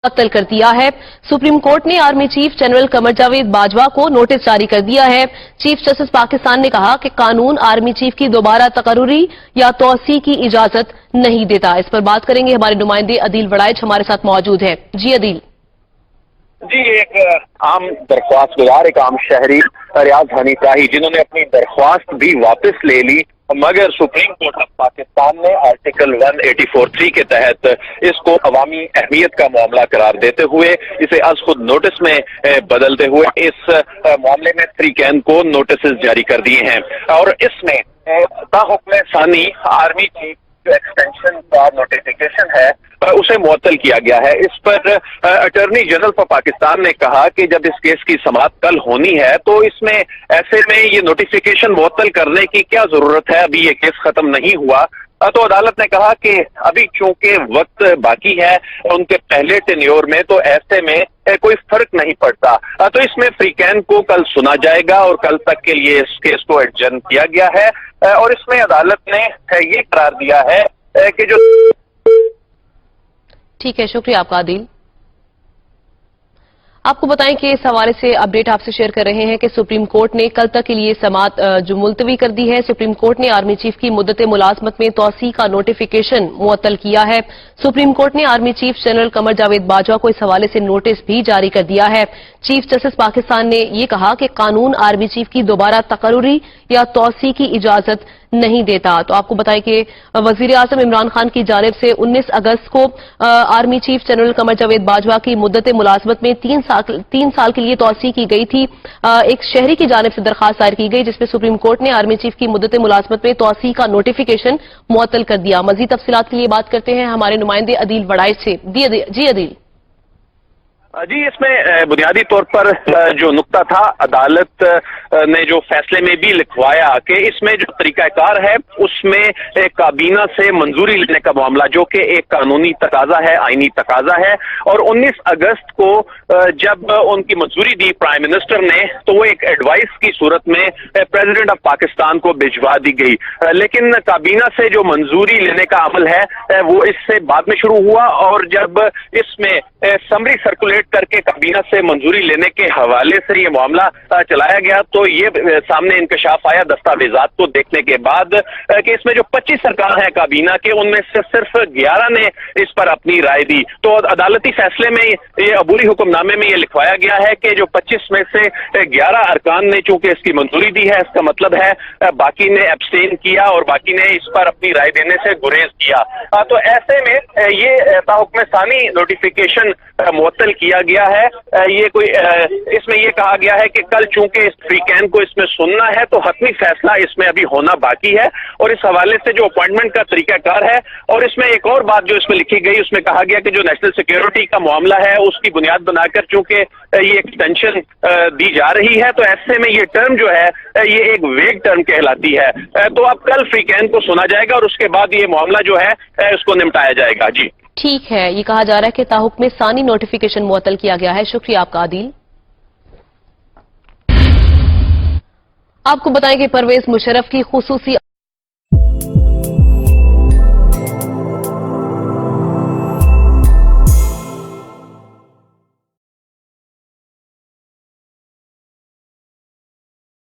मुअत्तल कर दिया है। सुप्रीम कोर्ट ने army chief general Qamar Javed Bajwa को नोटिस जारी कर दिया है। चीफ जस्टिस पाकिस्तान ने कहा कि कानून आर्मी चीफ की दोबारा तकर्रुरी या तौसी की इजाजत नहीं देता। इस पर बात करेंगे, हमारे नुमाइंदे अदील वड़ाइच हमारे साथ मौजूद हैं। जी अदील। जी, एक आम दरख्वास्त गुजार, एक आम शहरी रियाज हनी ताही, जिन्होंने अपनी दरख्वास्त भी वापस ले ली, मगर सुप्रीम कोर्ट ऑफ पाकिस्तान ने आर्टिकल 184(3) के तहत इसको अवामी अहमियत का मामला करार देते हुए इसे आज खुद नोटिस में बदलते हुए इस मामले में 3 कैन को नोटिस जारी कर दिए हैं। और इसमें ताहुक्म सानी आर्मी चीफ जो एक्सटेंशन का नोटिफिकेशन है उसे मुअत्तल किया गया है। इस पर अटॉर्नी जनरल फॉर पाकिस्तान ने कहा कि जब इस केस की समाअत कल होनी है तो इसमें ऐसे में ये नोटिफिकेशन मुअत्तल करने की क्या जरूरत है, अभी ये केस खत्म नहीं हुआ। तो अदालत ने कहा कि अभी चूंकि वक्त बाकी है उनके पहले टेन्योर में, तो ऐसे में कोई फर्क नहीं पड़ता। तो इसमें फ्री कैन को कल सुना जाएगा और कल तक के लिए इस केस को एडजर्न किया गया है। और इसमें अदालत ने ये करार दिया है कि जो ठीक है, शुक्रिया आपका आदिल। आपको बताएं कि इस हवाले से अपडेट आपसे शेयर कर रहे हैं कि सुप्रीम कोर्ट ने कल तक के लिए समाअत जो मुलतवी कर दी है। सुप्रीम कोर्ट ने आर्मी चीफ की मुद्दत मुलाजमत में तौसी का नोटिफिकेशन मुअत्तल किया है। सुप्रीम कोर्ट ने army chief general Qamar Javed Bajwa को इस हवाले से नोटिस भी जारी कर दिया है। चीफ जस्टिस पाकिस्तान ने यह कहा कि कानून आर्मी चीफ की दोबारा तकर्रुरी या तौसी की इजाजत नहीं देता। तो आपको बताएं कि वजीर आजम इमरान खान की जानिब से 19 अगस्त को army chief general Qamar Javed Bajwa की मुद्दत मुलाजमत में 3 साल के लिए तौसी की गई थी। एक शहरी की जानिब से दरखास्त दायर की गई जिसमें सुप्रीम कोर्ट ने आर्मी चीफ की मुद्दत मुलाजमत में तौसी का नोटिफिकेशन मुअत्तल कर दिया। मजीद तफसीलात के लिए बात करते हैं हमारे नुमाइंदे अदील वड़ाइच से। जी अदील। जी, इसमें बुनियादी तौर पर जो नुक्ता था, अदालत ने जो फैसले में भी लिखवाया कि इसमें जो तरीकाकार है उसमें काबीना से मंजूरी लेने का मामला, जो कि एक कानूनी तकाजा है, आईनी तकाजा है। और 19 अगस्त को जब उनकी मंजूरी दी प्राइम मिनिस्टर ने, तो वो एक एडवाइस की सूरत में प्रेसिडेंट ऑफ पाकिस्तान को भिजवा दी गई। लेकिन काबीना से जो मंजूरी लेने का अमल है वो इससे बाद में शुरू हुआ। और जब इसमें समरी सर्कुलेट करके काबीना से मंजूरी लेने के हवाले से ये मामला चलाया गया, तो ये सामने इंकशाफ आया दस्तावेजात को देखने के बाद कि इसमें जो 25 सरकार हैं काबीना के, उनमें से सिर्फ 11 ने इस पर अपनी राय दी। तो अदालती फैसले में ये अबूरी हुक्मनामे में ये लिखवाया गया है कि जो 25 में से 11 अरकान ने चूंकि इसकी मंजूरी दी है, इसका मतलब है बाकी ने एब्सटेन किया और बाकी ने इस पर अपनी राय देने से गुरेज किया। तो ऐसे में ये ताहुक्म सानी नोटिफिकेशन मुअत्तल किया गया है। ये कोई इसमें ये कहा गया है कि कल चूंकि इस फ्री कैन को इसमें सुनना है तो हतमी फैसला इसमें अभी होना बाकी है। और इस हवाले से जो अपॉइंटमेंट का तरीकाकार है, और इसमें एक और बात जो इसमें लिखी गई, उसमें कहा गया कि जो नेशनल सिक्योरिटी का मामला है उसकी बुनियाद बनाकर चूंकि ये एक्सटेंशन दी जा रही है, तो ऐसे में ये टर्म जो है ये एक वेग टर्म कहलाती है। तो अब कल फ्री कैन को सुना जाएगा और उसके बाद ये मामला जो है उसको निपटाया जाएगा। जी ठीक है, ये कहा जा रहा है कि ताहुक्म सानी नोटिफिकेशन मुअत्तल किया गया है। शुक्रिया आपका आदिल। आपको बताएं कि परवेज मुशर्रफ की खुसूसी